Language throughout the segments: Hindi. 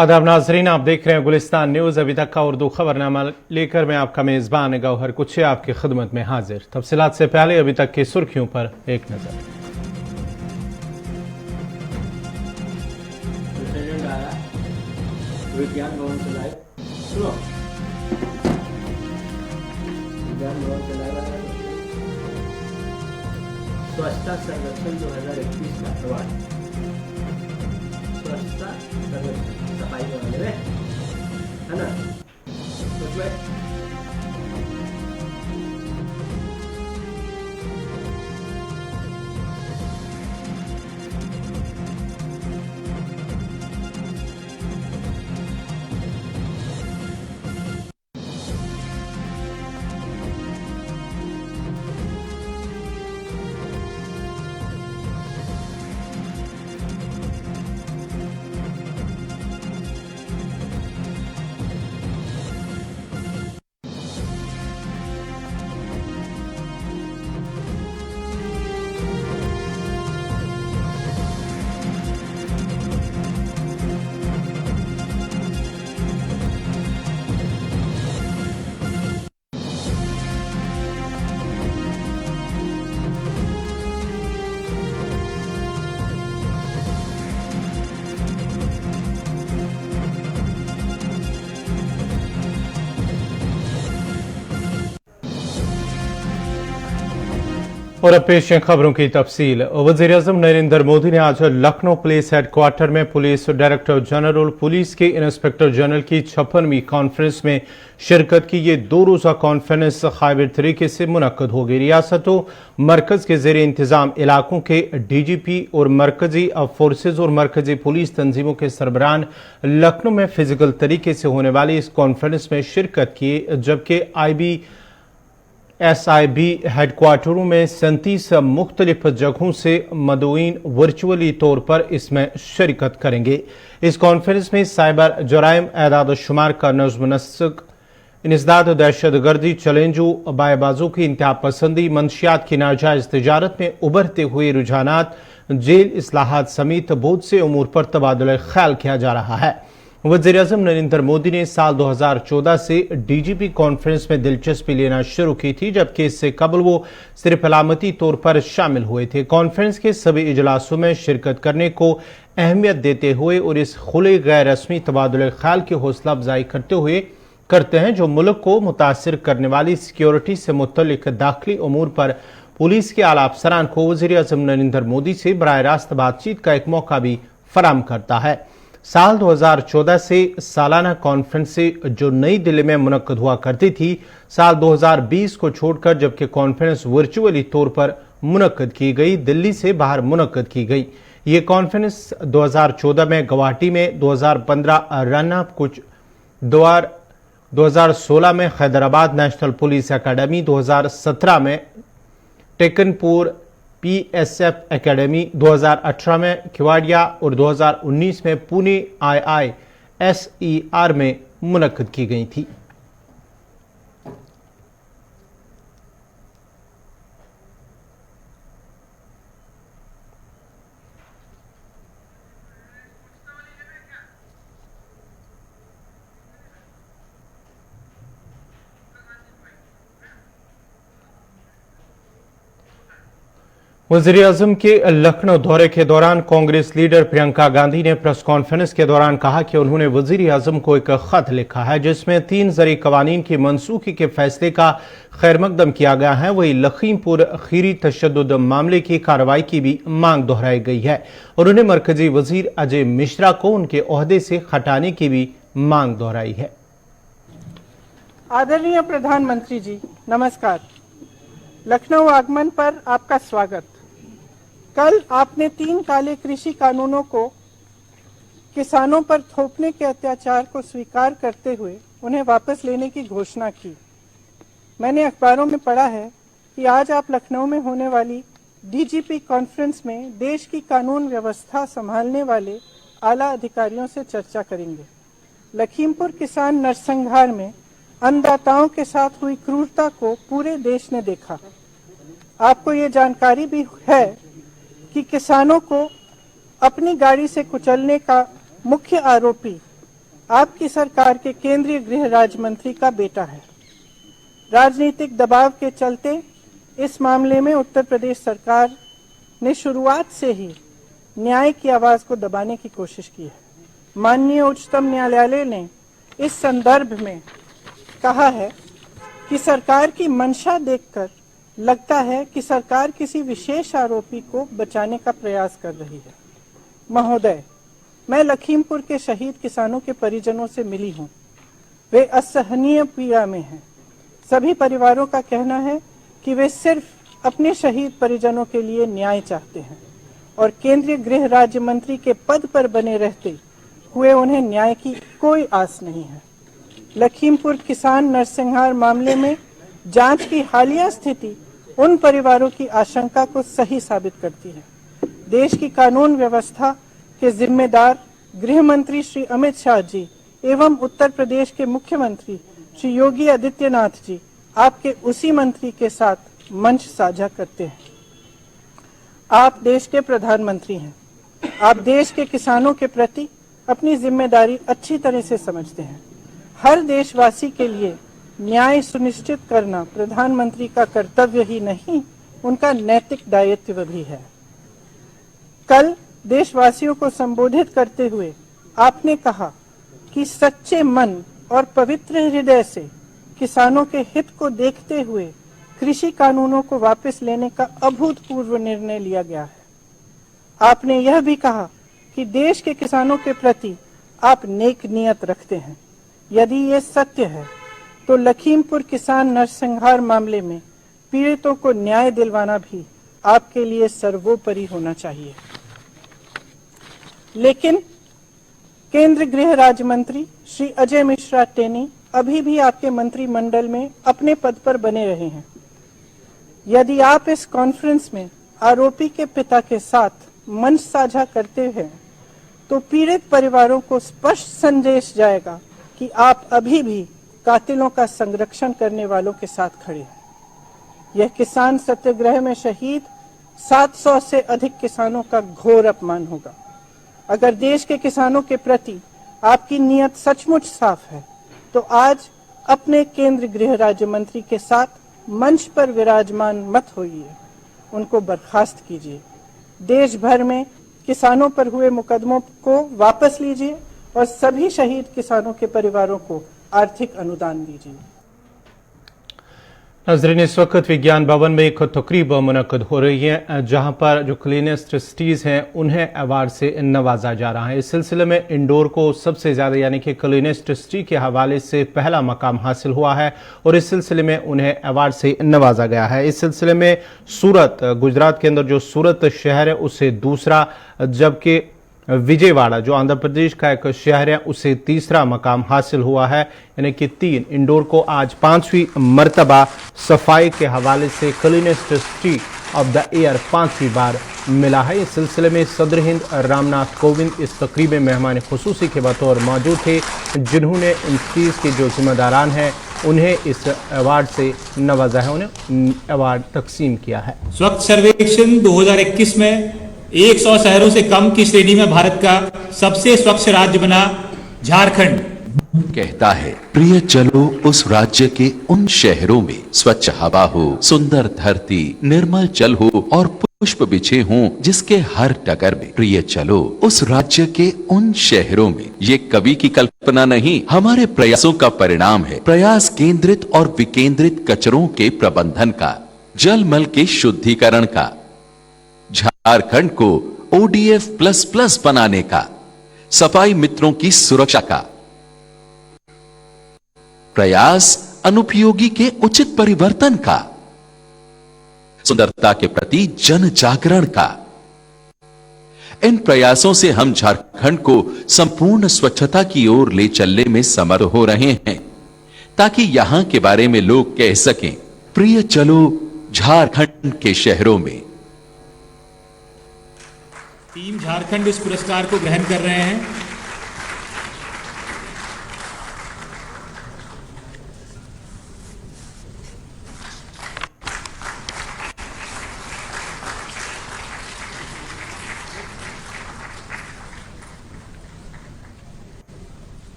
आदाब नाजरीन, आप देख रहे हैं गुलिस्तान न्यूज। अभी तक का उर्दू खबरनामा लेकर मैं आपका मेजबान गौहर कुछ आपकी खिदमत में हाजिर। तफसीलात से पहले अभी तक की सुर्खियों पर एक नजर। विज्ञान भवन से लाइव सुनो, विज्ञान भवन से लाइव आया स्वच्छता सर्वेक्षण 2021 का अवार्ड। स्वच्छता सर्वेक्षण सफाई के वाले में है ना, उसमें और अब पेश है खबरों की तफसील। वज़ीर-ए-आज़म नरेंद्र मोदी ने आज लखनऊ पुलिस हेडक्वार्टर में पुलिस डायरेक्टर जनरल, पुलिस के इंस्पेक्टर जनरल की 56वीं कॉन्फ्रेंस में शिरकत की। ये 2 रोज़ा कॉन्फ्रेंस काबिल तरीके से मुनक्कद हो गई। रियासतों मरकज़ के ज़ेर इंतज़ाम इलाकों के DGP और मरकज़ी फोर्सेज और मरकज़ी पुलिस तंजीमों के सरबराहान लखनऊ में फिजिकल तरीके से होने वाली इस कॉन्फ्रेंस में शिरकत की, जबकि SIB हेडक्वार्टरों में 37 मुख्तलिफ जगहों से मदऊइन वर्चुअली तौर पर इसमें शिरकत करेंगे। इस कॉन्फ्रेंस में साइबर जराइम, एदाद शुमार का नज़्म नस्क, इंसदाद दहशतगर्दी, चैलेंजों, बाएबाजों की इंतहा पसंदी, मंशियात की नाजायज तजारत में उभरते हुए रुझानात, जेल इस्लाहात समेत बहुत से उमूर पर तबादला ख्याल किया जा रहा है। वज़ीर-ए-आज़म नरेंद्र मोदी ने साल 2014 से DGP कॉन्फ्रेंस में दिलचस्पी लेना शुरू की थी, जबकि इससे कबल वो सिर्फ अलामती तौर पर शामिल हुए थे। कॉन्फ्रेंस के सभी इजलासों में शिरकत करने को अहमियत देते हुए और इस खुले गैर रस्मी तबादला ख्याल की हौसला अफजाई करते हैं जो मुल्क को मुतासिर करने वाली सिक्योरिटी से मुतल्लिक दाखिली उमूर पर पुलिस के आला अफसरान को वज़ीर-ए-आज़म नरेंद्र मोदी से बराह रास्त बातचीत का एक मौका भी फराम करता है। साल 2014 से सालाना कॉन्फ्रेंसें जो नई दिल्ली में मुनक्कद हुआ करती थी, साल 2020 को छोड़कर जबकि कॉन्फ्रेंस वर्चुअली तौर पर मुनक्कद की गई, दिल्ली से बाहर मुनक्कद की गई। ये कॉन्फ्रेंस 2014 में गुवाहाटी में, 2015 रन्ना कुछ 2016 में हैदराबाद नेशनल पुलिस एकेडमी, 2017 में टेकनपुर PSF एकेडमी, 2018 में केवाडिया और 2019 में पुणे IISER में मुनक्कद की गई थी। वज़ीर-ए-आज़म के लखनऊ दौरे के दौरान कांग्रेस लीडर प्रियंका गांधी ने प्रेस कॉन्फ्रेंस के दौरान कहा कि उन्होंने वज़ीर-ए-आज़म को एक खत लिखा है जिसमें 3 ज़रूरी कवानीन की मनसूखी के फैसले का खैरमकदम किया गया है। वही लखीमपुर खीरी तशद्दुद मामले की कार्रवाई की भी मांग दोहराई गई है और उन्हें मरकजी वजीर अजय मिश्रा को उनके ओहदे से हटाने की भी मांग दोहराई है। आदरणीय प्रधानमंत्री जी, नमस्कार। लखनऊ आगमन पर आपका स्वागत। कल आपने 3 काले कृषि कानूनों को किसानों पर थोपने के अत्याचार को स्वीकार करते हुए उन्हें वापस लेने की घोषणा की। मैंने अखबारों में पढ़ा है कि आज आप लखनऊ में होने वाली DGP कॉन्फ्रेंस में देश की कानून व्यवस्था संभालने वाले आला अधिकारियों से चर्चा करेंगे। लखीमपुर किसान नरसंहार में अन्नदाताओं के साथ हुई क्रूरता को पूरे देश ने देखा। आपको ये जानकारी भी है कि किसानों को अपनी गाड़ी से कुचलने का मुख्य आरोपी आपकी सरकार के केंद्रीय गृह राज्य मंत्री का बेटा है। राजनीतिक दबाव के चलते इस मामले में उत्तर प्रदेश सरकार ने शुरुआत से ही न्याय की आवाज को दबाने की कोशिश की है। माननीय उच्चतम न्यायालय ने इस संदर्भ में कहा है कि सरकार की मंशा देखकर लगता है कि सरकार किसी विशेष आरोपी को बचाने का प्रयास कर रही है। महोदय, मैं लखीमपुर के शहीद किसानों के परिजनों से मिली हूं। वे असहनीय पीड़ा में हैं। सभी परिवारों का कहना है कि वे सिर्फ अपने शहीद परिजनों के लिए न्याय चाहते हैं और केंद्रीय गृह राज्य मंत्री के पद पर बने रहते हुए उन्हें न्याय की कोई आस नहीं है। लखीमपुर किसान नरसंहार मामले में जांच की हालिया स्थिति उन परिवारों की आशंका को सही साबित करती है। देश की कानून व्यवस्था के जिम्मेदार गृह मंत्री श्री अमित शाह जी एवं उत्तर प्रदेश के मुख्यमंत्री श्री योगी आदित्यनाथ जी आपके उसी मंत्री के साथ मंच साझा करते हैं। आप देश के प्रधानमंत्री हैं। आप देश के किसानों के प्रति अपनी जिम्मेदारी अच्छी तरह से समझते हैं। हर देशवासी के लिए न्याय सुनिश्चित करना प्रधानमंत्री का कर्तव्य ही नहीं, उनका नैतिक दायित्व भी है। कल देशवासियों को संबोधित करते हुए आपने कहा कि सच्चे मन और पवित्र हृदय से किसानों के हित को देखते हुए कृषि कानूनों को वापस लेने का अभूतपूर्व निर्णय लिया गया है। आपने यह भी कहा कि देश के किसानों के प्रति आप नेक नियत रखते हैं। यदि ये सत्य है तो लखीमपुर किसान नरसंहार मामले में पीड़ितों को न्याय दिलवाना भी आपके लिए सर्वोपरि होना चाहिए। लेकिन केंद्र गृह राज्य मंत्री श्री अजय मिश्रा टेनी अभी भी आपके मंत्रिमंडल में अपने पद पर बने रहे हैं। यदि आप इस कॉन्फ्रेंस में आरोपी के पिता के साथ मंच साझा करते हैं तो पीड़ित परिवारों को स्पष्ट संदेश जाएगा कि आप अभी भी कातिलों का संरक्षण करने वालों के साथ खड़े हैं। यह किसान सत्याग्रह में शहीद 700 से अधिक किसानों का घोर अपमान होगा। अगर देश के किसानों के प्रति आपकी नीयत सचमुच साफ है तो आज अपने केंद्र गृह राज्य मंत्री के साथ मंच पर विराजमान मत होइए, उनको बर्खास्त कीजिए। देश भर में किसानों पर हुए मुकदमों को वापस लीजिए और सभी शहीद किसानों के परिवारों को आर्थिक अनुदान दीजिए। नाज़रीन, इस वक्त विज्ञान भवन में एक तकरीब मुनक्कद हो रही है जहां पर जो क्लीनेस्ट सिटीज़ हैं उन्हें अवार्ड से नवाजा जा रहा है। इस सिलसिले में इंदौर को सबसे ज़्यादा यानी कि क्लीनेस्ट सिटी के हवाले से पहला मकाम हासिल हुआ है और इस सिलसिले में उन्हें अवार्ड से नवाजा गया है। इस सिलसिले में सूरत, गुजरात के अंदर जो सूरत शहर है उसे दूसरा, जबकि विजयवाड़ा जो आंध्र प्रदेश का एक शहर है उसे तीसरा मकाम हासिल हुआ है, यानी कि 3। इंदौर को आज 5वीं मर्तबा सफाई के हवाले से cleanest city of the year 5वीं बार मिला है। इस सिलसिले में सदर हिंद रामनाथ कोविंद इस तकरीब में मेहमान खुसूसी के बतौर मौजूद थे, जिन्होंने इन सिटीज़ के जो जिम्मेदारान हैं उन्हें इस अवार्ड से नवाजा है, उन्हें अवार्ड तकसीम किया है। स्वच्छ सर्वेक्षण 2021 में 100 शहरों से कम की श्रेणी में भारत का सबसे स्वच्छ राज्य बना झारखंड। कहता है प्रिय चलो उस राज्य के उन शहरों में स्वच्छ हवा हो, सुंदर धरती, निर्मल जल हो और पुष्प बिछे हों जिसके हर टगर में। प्रिय चलो उस राज्य के उन शहरों में। ये कवि की कल्पना नहीं, हमारे प्रयासों का परिणाम है। प्रयास केंद्रित और विकेंद्रित कचरों के प्रबंधन का, जलमल के शुद्धिकरण का, झारखंड को ODF++ बनाने का, सफाई मित्रों की सुरक्षा का। प्रयास अनुपयोगी के उचित परिवर्तन का, सुंदरता के प्रति जन जागरण का। इन प्रयासों से हम झारखंड को संपूर्ण स्वच्छता की ओर ले चलने में समर्थ हो रहे हैं, ताकि यहां के बारे में लोग कह सकें, प्रिय चलो झारखंड के शहरों में। टीम झारखंड इस पुरस्कार को ग्रहण कर रहे हैं।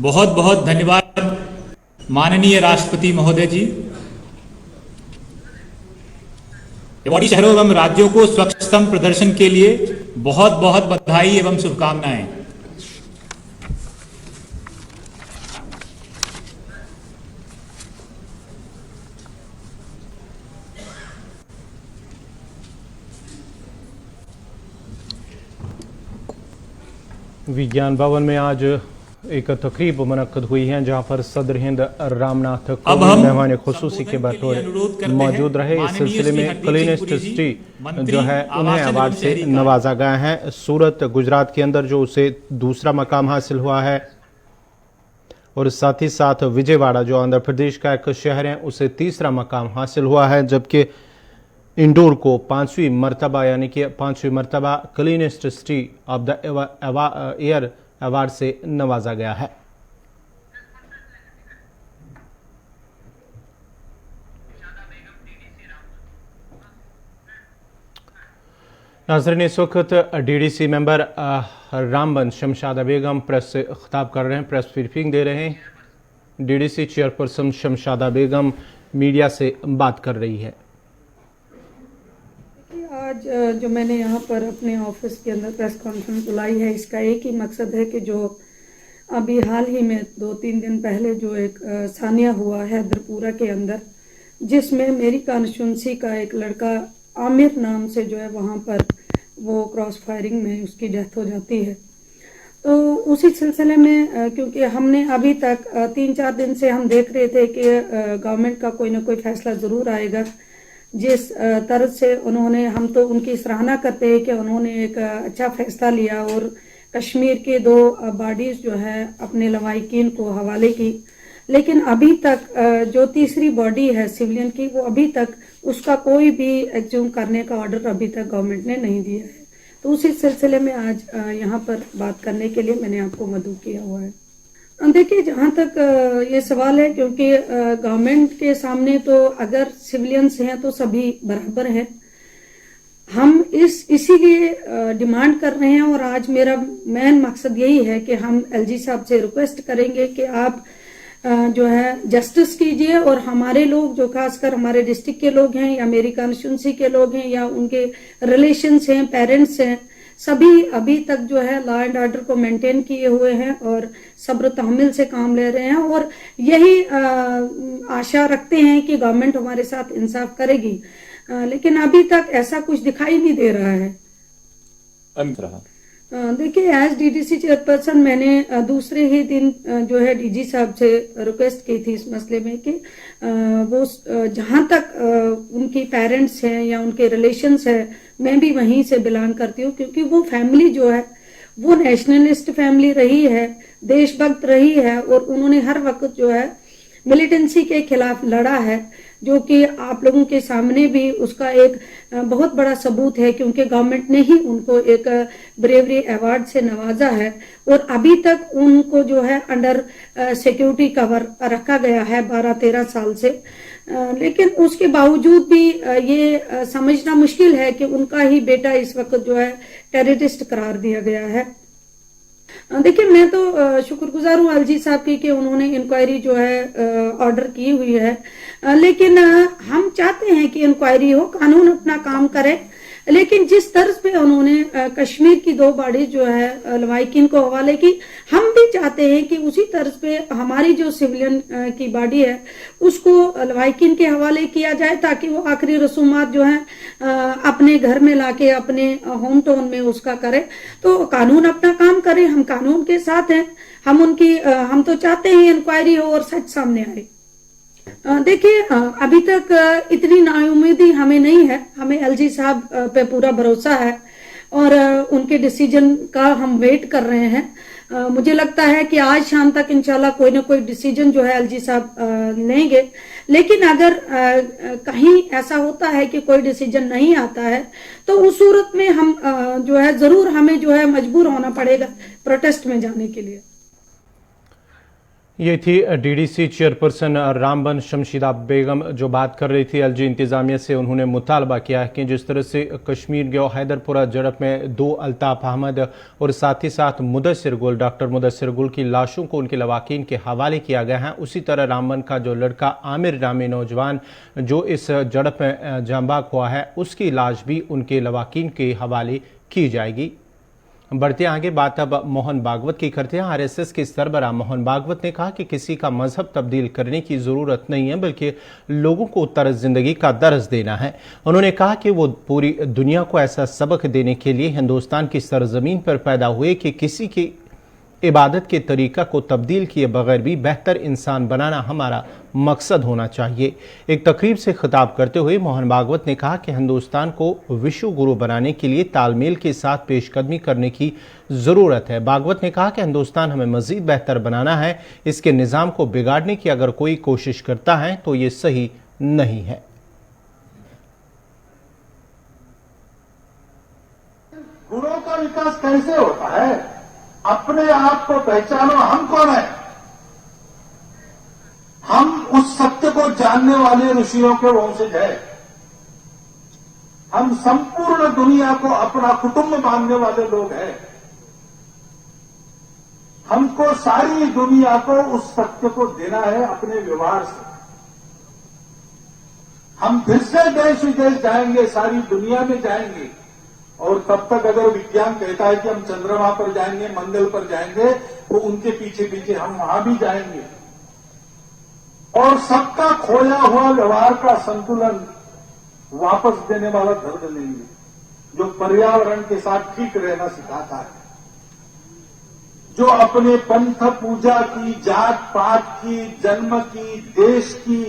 बहुत बहुत धन्यवाद माननीय राष्ट्रपति महोदय जी। रेवाड़ी शहरों एवं राज्यों को स्वच्छतम प्रदर्शन के लिए बहुत बहुत बधाई एवं शुभकामनाएं। विज्ञान भवन में आज एक तकरीब मुनक्कद हुई है जहां पर सदर हिंद रामनाथ अब हम मेहमान खुसूसी के बतौर मौजूद रहे। इस सिलसिले में क्लीनेस्ट सिटी जो है उन्हें अवार्ड से नवाजा गया है। सूरत गुजरात के अंदर जो उसे दूसरा मकाम हासिल हुआ है और साथ ही साथ विजयवाड़ा जो आंध्र प्रदेश का एक शहर है उसे तीसरा मकाम हासिल हुआ है, जबकि इंदौर को 5वीं मरतबा यानी कि 5वीं मरतबा cleanest city of the year award से नवाजा गया है। नाज़रीन, इस वक्त डीडीसी मेंबर रामबन शमशादा बेगम प्रेस से खिताब कर रहे हैं, प्रेस ब्रीफिंग दे रहे हैं। डीडीसी चेयरपर्सन शमशादा बेगम मीडिया से बात कर रही है। आज जो मैंने यहाँ पर अपने ऑफिस के अंदर प्रेस कॉन्फ्रेंस बुलाई है, इसका एक ही मकसद है कि जो अभी हाल ही में 2-3 दिन पहले जो एक सानिया हुआ है दरपुरा के अंदर, जिसमें मेरी कॉन्स्टिट्यूंसी का एक लड़का आमिर नाम से जो है वहाँ पर वो क्रॉस फायरिंग में उसकी डेथ हो जाती है। तो उसी सिलसिले में क्योंकि हमने अभी तक 3-4 दिन से हम देख रहे थे कि गवर्नमेंट का कोई ना कोई फैसला ज़रूर आएगा, जिस तरह से उन्होंने, हम तो उनकी सराहना करते हैं कि उन्होंने एक अच्छा फैसला लिया और कश्मीर के 2 बॉडीज जो है अपने लवाहिकीन को हवाले की। लेकिन अभी तक जो तीसरी बॉडी है सिविलियन की, वो अभी तक उसका कोई भी एक्ज्यूम करने का ऑर्डर अभी तक गवर्नमेंट ने नहीं दिया है। तो उसी सिलसिले में आज यहाँ पर बात करने के लिए मैंने आपको मदऊ किया हुआ है। देखिए, जहाँ तक ये सवाल है, क्योंकि गवर्नमेंट के सामने तो अगर सिविलियंस हैं तो सभी बराबर हैं। हम इसीलिए डिमांड कर रहे हैं और आज मेरा मेन मकसद यही है कि हम एलजी साहब से रिक्वेस्ट करेंगे कि आप जो है जस्टिस कीजिए और हमारे लोग जो खासकर हमारे डिस्ट्रिक्ट के लोग हैं या मेरी कॉन्स्टिट्यूंसी के लोग हैं या उनके रिलेशंस हैं, पेरेंट्स हैं, सभी अभी तक जो है लॉ एंड ऑर्डर को मेंटेन किए हुए हैं और सब्र तहम्मुल से काम ले रहे हैं और यही आशा रखते हैं कि गवर्नमेंट हमारे साथ इंसाफ करेगी। लेकिन अभी तक ऐसा कुछ दिखाई नहीं दे रहा है। देखिए, एज डीडीसी चेयरपर्सन मैंने दूसरे ही दिन जो है डीजी साहब से रिक्वेस्ट की थी इस मसले में कि वो जहां तक उनकी पेरेंट्स हैं या उनके रिलेशंस है, मैं भी वहीं से बिलोंग करती हूँ, क्योंकि वो फैमिली जो है वो नेशनलिस्ट फैमिली रही है, देशभक्त रही है और उन्होंने हर वक्त जो है मिलिटेंसी के खिलाफ लड़ा है, जो कि आप लोगों के सामने भी उसका एक बहुत बड़ा सबूत है, क्योंकि गवर्नमेंट ने ही उनको एक ब्रेवरी अवार्ड से नवाजा है और अभी तक उनको जो है अंडर सिक्योरिटी कवर रखा गया है 12-13 साल से। लेकिन उसके बावजूद भी ये समझना मुश्किल है कि उनका ही बेटा इस वक्त जो है टेररिस्ट करार दिया गया है। देखिए, मैं तो शुक्रगुजार हूँ एलजी साहब की कि उन्होंने इंक्वायरी जो है ऑर्डर की हुई है, लेकिन हम चाहते हैं कि इंक्वायरी हो, कानून अपना काम करे। लेकिन जिस तर्ज पे उन्होंने कश्मीर की 2 बॉडी जो है लवाहिकीन को हवाले की, हम भी चाहते हैं कि उसी तर्ज पे हमारी जो सिविलियन की बॉडी है उसको लवाहिकीन के हवाले किया जाए, ताकि वो आखिरी रसूमात जो है अपने घर में लाके अपने होम टाउन में उसका करे। तो कानून अपना काम करे, हम कानून के साथ हैं। हम तो चाहते हैं इंक्वायरी हो और सच सामने आए। देखिए, अभी तक इतनी नाउम्मीदी हमें नहीं है, हमें एलजी साहब पे पूरा भरोसा है और उनके डिसीजन का हम वेट कर रहे हैं। मुझे लगता है कि आज शाम तक इंशाल्लाह कोई ना कोई डिसीजन जो है एलजी साहब लेंगे। लेकिन अगर कहीं ऐसा होता है कि कोई डिसीजन नहीं आता है, तो उस सूरत में हम जो है जरूर हमें जो है मजबूर होना पड़ेगा प्रोटेस्ट में जाने के लिए। ये थी डीडीसी चेयरपर्सन रामबन शमशीदा बेगम जो बात कर रही थी एलजी इंतजामिया से। उन्होंने मुतालबा किया है कि जिस तरह से कश्मीर गयो हैदरपुरा झड़प में 2 अल्ताफ अहमद और साथ ही साथ मुदस्सिर गुल, डॉक्टर मुदस्सिर गुल की लाशों को उनके लवाकिन के हवाले किया गया है, उसी तरह रामबन का जो लड़का आमिर नामी नौजवान जो इस झड़प में जांबाक हुआ है उसकी लाश भी उनके लवाकिन के हवाले की जाएगी। बढ़ते आगे बात अब मोहन भागवत की करते हैं। आरएसएस के सरबराह मोहन भागवत ने कहा कि किसी का मजहब तब्दील करने की जरूरत नहीं है, बल्कि लोगों को तर्ज जिंदगी का दर्ज देना है। उन्होंने कहा कि वो पूरी दुनिया को ऐसा सबक देने के लिए हिंदुस्तान की सरजमीन पर पैदा हुए कि किसी की इबादत के तरीका को तब्दील किए बगैर भी बेहतर इंसान बनाना हमारा मकसद होना चाहिए। एक तकरीब से खिताब करते हुए मोहन भागवत ने कहा कि हिंदुस्तान को विश्व गुरु बनाने के लिए तालमेल के साथ पेशकदमी करने की ज़रूरत है। भागवत ने कहा कि हिंदुस्तान हमें मज़ीद बेहतर बनाना है, इसके निज़ाम को बिगाड़ने की अगर कोई कोशिश करता है तो ये सही नहीं है। गुणों का विकास कैसे होता है? अपने आप को पहचानो, हम कौन है। हम उस सत्य को जानने वाले ऋषियों के वंशज है। हम संपूर्ण दुनिया को अपना कुटुंब मानने वाले लोग हैं। हमको सारी दुनिया को उस सत्य को देना है अपने व्यवहार से। हम फिर से देश विदेश जाएंगे, सारी दुनिया में जाएंगे, और तब तक अगर विज्ञान कहता है कि हम चंद्रमा पर जाएंगे, मंगल पर जाएंगे, तो उनके पीछे पीछे हम वहां भी जाएंगे और सबका खोया हुआ व्यवहार का संतुलन वापस देने वाला धर्म नहीं है, जो पर्यावरण के साथ ठीक रहना सिखाता है, जो अपने पंथ पूजा की, जात पात की, जन्म की, देश की,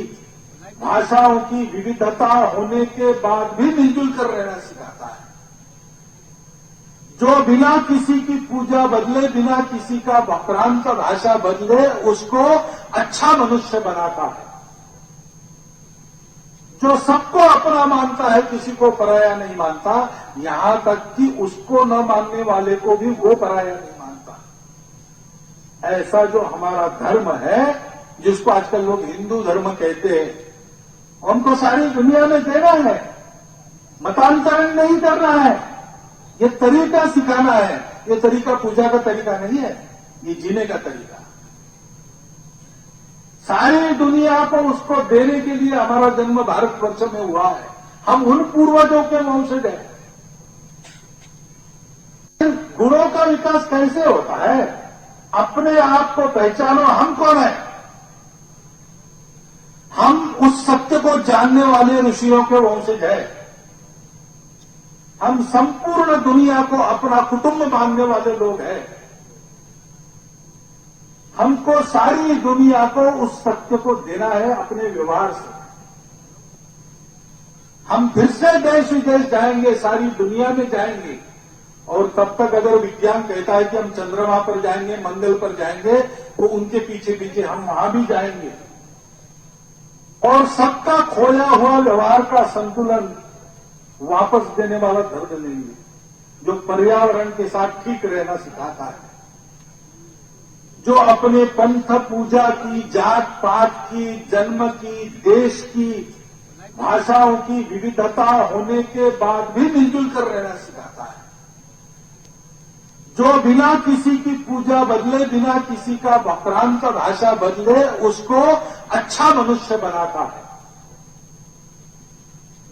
भाषाओं की विविधता होने के बाद भी मिलजुल कर रहना सिखाता है, जो बिना किसी की पूजा बदले, बिना किसी का वक्रांत भाषा बदले उसको अच्छा मनुष्य बनाता है, जो सबको अपना मानता है, किसी को पराया नहीं मानता, यहां तक कि उसको न मानने वाले को भी वो पराया नहीं मानता। ऐसा जो हमारा धर्म है, जिसको आजकल लोग हिंदू धर्म कहते हैं, हमको सारी दुनिया में देना है, मतांतरण नहीं करना है, ये तरीका सिखाना है। ये तरीका पूजा का तरीका नहीं है, ये जीने का तरीका। सारी दुनिया को उसको देने के लिए हमारा जन्म भारतवर्ष में हुआ है। हम उन पूर्वजों के वंशज हैं। गुणों का विकास कैसे होता है? अपने आप को पहचानो, हम कौन है। हम उस सत्य को जानने वाले ऋषियों के वंशज है। हम संपूर्ण दुनिया को अपना कुटुंब मानने वाले लोग हैं। हमको सारी दुनिया को उस सत्य को देना है अपने व्यवहार से। हम फिर से देश विदेश जाएंगे, सारी दुनिया में जाएंगे, और तब तक अगर विज्ञान कहता है कि हम चंद्रमा पर जाएंगे, मंगल पर जाएंगे, तो उनके पीछे पीछे हम वहां भी जाएंगे और सबका खोया हुआ व्यवहार का संतुलन वापस देने वाला धर्म नहीं है, जो पर्यावरण के साथ ठीक रहना सिखाता है, जो अपने पंथ पूजा की, जात पात की, जन्म की, देश की, भाषाओं की विविधता होने के बाद भी मिलजुल कर रहना सिखाता है, जो बिना किसी की पूजा बदले, बिना किसी का वक्रांत भाषा बदले उसको अच्छा मनुष्य बनाता है,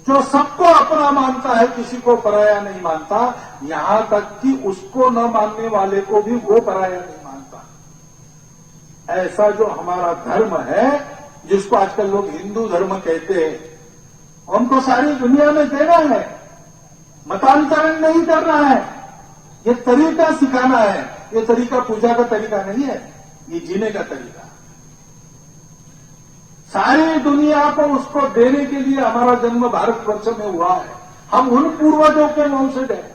जो सबको अपना मानता है, किसी को पराया नहीं मानता, यहां तक कि उसको न मानने वाले को भी वो पराया नहीं मानता। ऐसा जो हमारा धर्म है, जिसको आजकल लोग हिंदू धर्म कहते हैं, हमको सारी दुनिया में देना है, मतांतरण नहीं करना है, ये तरीका सिखाना है। ये तरीका पूजा का तरीका नहीं है, ये जीने का तरीका। सारी दुनिया को उसको देने के लिए हमारा जन्म भारतवर्ष में हुआ है। हम उन पूर्वजों के वंशज हैं।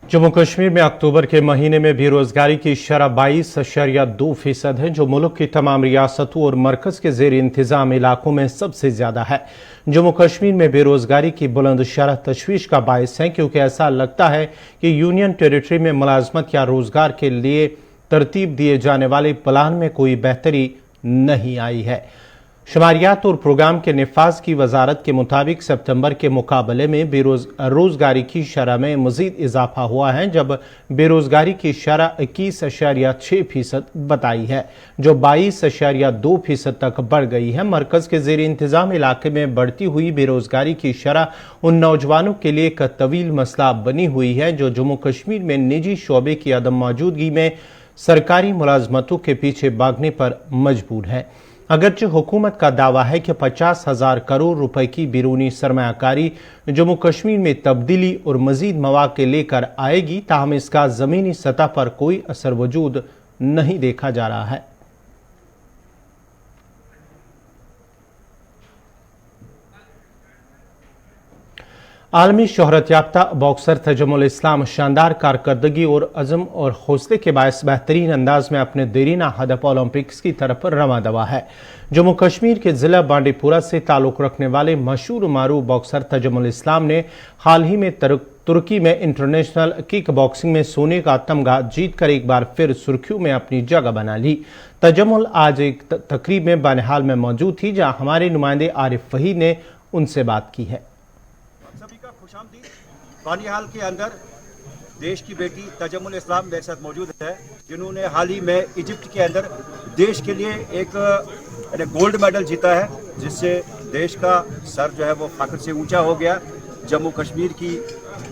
जम्मू कश्मीर में अक्टूबर के महीने में बेरोजगारी की शरह 22.2% है, जो मुल्क की तमाम रियासतों और मरकज के जेर इंतजाम इलाकों में सबसे ज्यादा है। जम्मू कश्मीर में बेरोजगारी की बुलंद शरह तशवीश का बायस है, क्योंकि ऐसा लगता है कि यूनियन टेरिटरी में मुलाजमत या रोजगार के लिए तरतीब दिए जाने वाले प्लान में कोई बेहतरी नहीं आई है। शुमारियात और प्रोग्राम के निफाज की वजारत के मुताबिक सितंबर के मुकाबले में रोजगारी की शरह में मजीद इजाफा हुआ है, जब बेरोजगारी की शरह 21.6% बताई है, जो 22.2% तक बढ़ गई है। मरकज के जेर इंतजाम इलाके में बढ़ती हुई बेरोजगारी की शरह उन नौजवानों के लिए एक तवील मसला बनी हुई है जो जम्मू कश्मीर में निजी शोबे की अदम मौजूदगी में सरकारी मुलाजमतों के पीछे भागने पर मजबूर है। अगरचे हुकूमत का दावा है कि 50,000 करोड़ रुपए की बैरूनी सरमायाकारी जम्मू कश्मीर में तब्दीली और मजीद मौके लेकर आएगी, ताहम इसका जमीनी सतह पर कोई असर वजूद नहीं देखा जा रहा है। आलमी शोहरत याफ्ता बॉक्सर तजमुल इस्लाम शानदार कारकर्दगी और अज़म और हौसले के बायस बेहतरीन अंदाज में अपने देरीना हदफ ओलंपिक्स की तरफ रवा दवा है। जम्मू कश्मीर के जिला बांडीपुरा से ताल्लुक़ रखने वाले मशहूर मारूफ बॉक्सर तजमुल इस्लाम ने हाल ही में तुर्की में इंटरनेशनल किक बॉक्सिंग में सोने का तमगा जीतकर एक बार फिर सुर्खियों में अपनी जगह बना ली। तजमुल आज एक तकरीब में बानिहाल में मौजूद थी, जहां हमारे नुमाइंदे आरिफ फहीद ने उनसे बात की है। बानिहाल के अंदर देश की बेटी तजमुल इस्लाम मेरे साथ मौजूद है, जिन्होंने हाल ही में इजिप्ट के अंदर देश के लिए एक गोल्ड मेडल जीता है, जिससे देश का सर जो है वो फाखर से ऊंचा हो गया। जम्मू कश्मीर की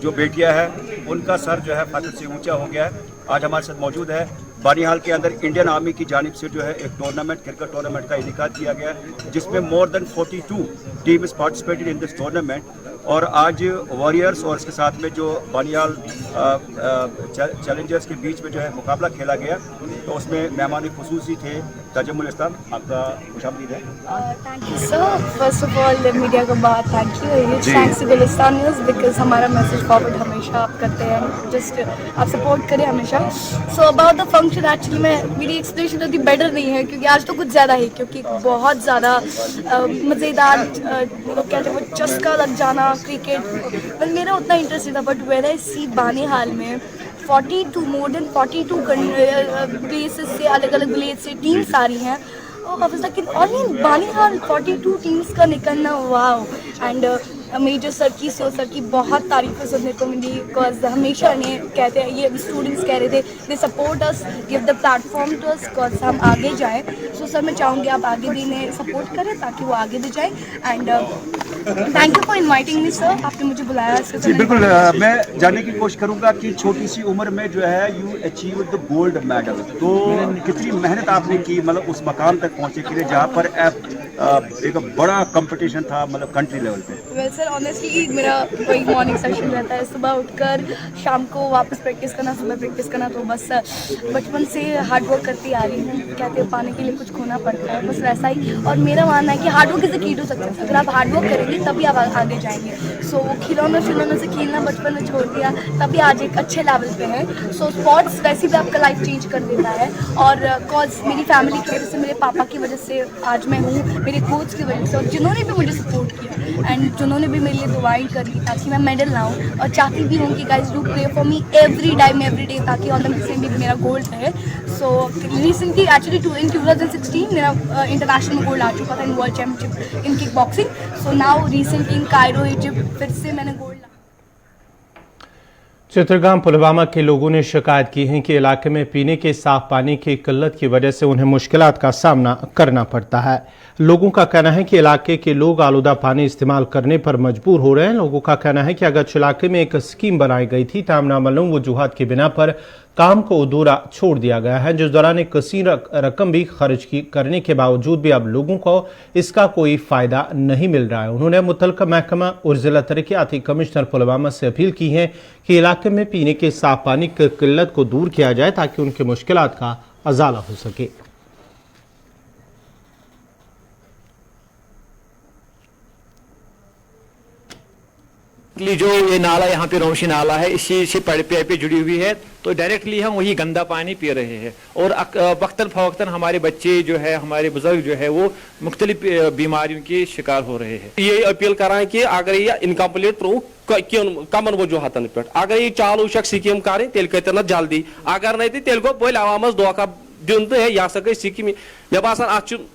जो बेटियां हैं उनका सर जो है फाखर से ऊंचा हो गया है। आज हमारे साथ मौजूद है बानिहाल के अंदर इंडियन आर्मी की जानिब से जो है एक टूर्नामेंट, क्रिकेट टूर्नामेंट का इनेकाद किया गया है, जिसमें more than 42 teams participated in this tournament. और आज वॉरियर्स और इसके साथ में जो बानिहाल चैलेंजर्स के बीच में जो है मुकाबला खेला गया, तो उसमें मेहमान खुसूसी थे तजमुल इस्लाम। आपका खुशामदीद है। Thank you sir. First of all media को बहुत thank you, thanks to Gulistan news, because हमारा मैसेज फॉरवर्ड हमेशा आप करते हैं, जस्ट आप सपोर्ट करें हमेशा। So about the function, actually में मेरी एक्सप्लेनेशन उतनी बेटर नहीं है क्योंकि आज तो कुछ ज़्यादा ही, क्योंकि बहुत ज़्यादा मज़ेदार कहते हैं वो चस्का लग जाना क्रिकेट, मेरा उतना इंटरेस्ट नहीं था। बट व्हेन आई सी बानिहाल में 42 मोर देन 42 प्लेसेस से, अलग अलग विलेज से टीम्स आ रही हैं, और बानिहाल 42 टीम्स का निकलना, वाव। एंड मेजर सर की बहुत तारीफ़ें सुनने को मिली, बिकॉज हमेशा इन्हें कहते हैं, ये स्टूडेंट्स कह रहे थे, they support us, give the platform to us, because हम आगे जाएं। सो सर मैं चाहूँगी आप आगे भी इन्हें सपोर्ट करें ताकि वो आगे भी जाएं। And thank you for inviting me sir, आपने मुझे बुलाया इसके जी बिल्कुल। मैं जानने की कोशिश करूंगा कि छोटी सी उम्र में जो है you achieve the gold medal, तो कितनी मेहनत आपने की, मतलब उस मकाम तक पहुंचे के लिए जहाँ पर एक बड़ा कंपटीशन था, मतलब कंट्री लेवल पे। वेल सर, ऑनेस्टली मेरा वही मॉर्निंग सेशन रहता है, सुबह उठकर शाम को वापस प्रैक्टिस करना, सुबह प्रैक्टिस करना, तो बस बचपन से हार्ड वर्क करती आ रही हूँ। कहते हैं पाने के लिए कुछ खोना पड़ता है, बस वैसा ही। और मेरा मानना है कि hard work is the key to success. अगर आप हार्ड वर्क करेंगे तभी आप आगे जाएंगे। सो खिलौनों से खेलना बचपन में छोड़ दिया, तभी आज एक अच्छे लेवल पे है। सो स्पोर्ट्स वैसे भी आपका लाइफ चेंज कर देता है, और कॉज मेरी फैमिली की वजह से, मेरे पापा की वजह से आज मैं हूँ, मेरे कोच की वजह से, और जिन्होंने भी मुझे सपोर्ट किया एंड जिन्होंने भी मेरे लिए दुआएं करी ताकि मैं मेडल लाऊं। और चाहती भी हूँ कि guys do pray for me every time every day, ताकि ओलंपिक्स में भी मेरा गोल्ड है। सो रिसेंटली एक्चुअली इन 2016 मेरा इंटरनेशनल में गोल्ड आ चुका था in world championship in kick boxing. So now recently in Cairo Egypt फिर से मैंने गोल्ड। चित्रगाम पुलवामा के लोगों ने शिकायत की है कि इलाके में पीने के साफ पानी की किल्लत की वजह से उन्हें मुश्किलात का सामना करना पड़ता है। लोगों का कहना है कि इलाके के लोग आलूदा पानी इस्तेमाल करने पर मजबूर हो रहे हैं। लोगों का कहना है कि अगरचे इलाके में एक स्कीम बनाई गई थी, ताहम नामालूम वजूहात की बिना पर काम को अधूरा छोड़ दिया गया है, जिस दौरान एक कसीर रकम भी खर्च करने के बावजूद भी अब लोगों को इसका कोई फायदा नहीं मिल रहा है। उन्होंने मुतल्लिका महकमा और जिला तरक्याती कमिश्नर पुलवामा से अपील की है कि इलाके में पीने के साफ पानी की किल्लत को दूर किया जाए ताकि उनकी मुश्किलात का अजाला हो सके। जो ये नाला यहाँ पे रोशी नाला है, इसी से पाइप जुड़ी हुई है, तो डायरेक्टली हम वही गंदा पानी पी रहे हैं और वक्तन फवक्तन हमारे बच्चे जो है, हमारे बुजुर्ग जो है, वो मुख्तलिफ बीमारियों के शिकार हो रहे हैं। ये अपील करान कि अगर ये इनकम्प्लीट त्रो कमन वजूहतन पे अगर ये चालू शक स्कीम करें तेल कर जल्दी, अगर नहीं तेल गो बोल आवाम धोखा दिन तो यह गई स्कीम मे बासान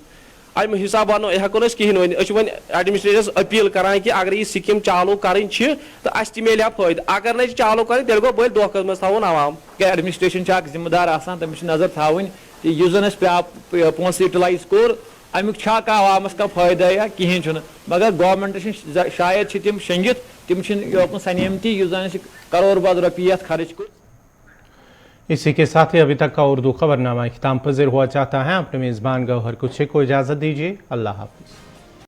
अम हिसाब वन हेको कहें वन एडमिनिस्ट्रेटरस अपील करान कि अगर यह स्कीम चालू करें तो अस मिले फायदे, अगर नहीं चालू करें तेल गो बोल धोखस मज थवन आवाम। एडमिनिस्ट्रेशन जिम्मेदार आसान तमिस नजर थवन कि पोस यूटिलाइज कोर अमुक आवामस का फायदा या कहें, मगर गवर्नमेंट शायद तम शंगित तम योकन सनेमती करोड़ बद रुपये खर्च कर। इसी के साथ ही अभी तक का उर्दू खबरनामा इख्तिताम पज़ीर हुआ चाहता है। अपने मेज़बान गौहर कुछ को इजाज़त दीजिए। अल्लाह हाफ़िज़।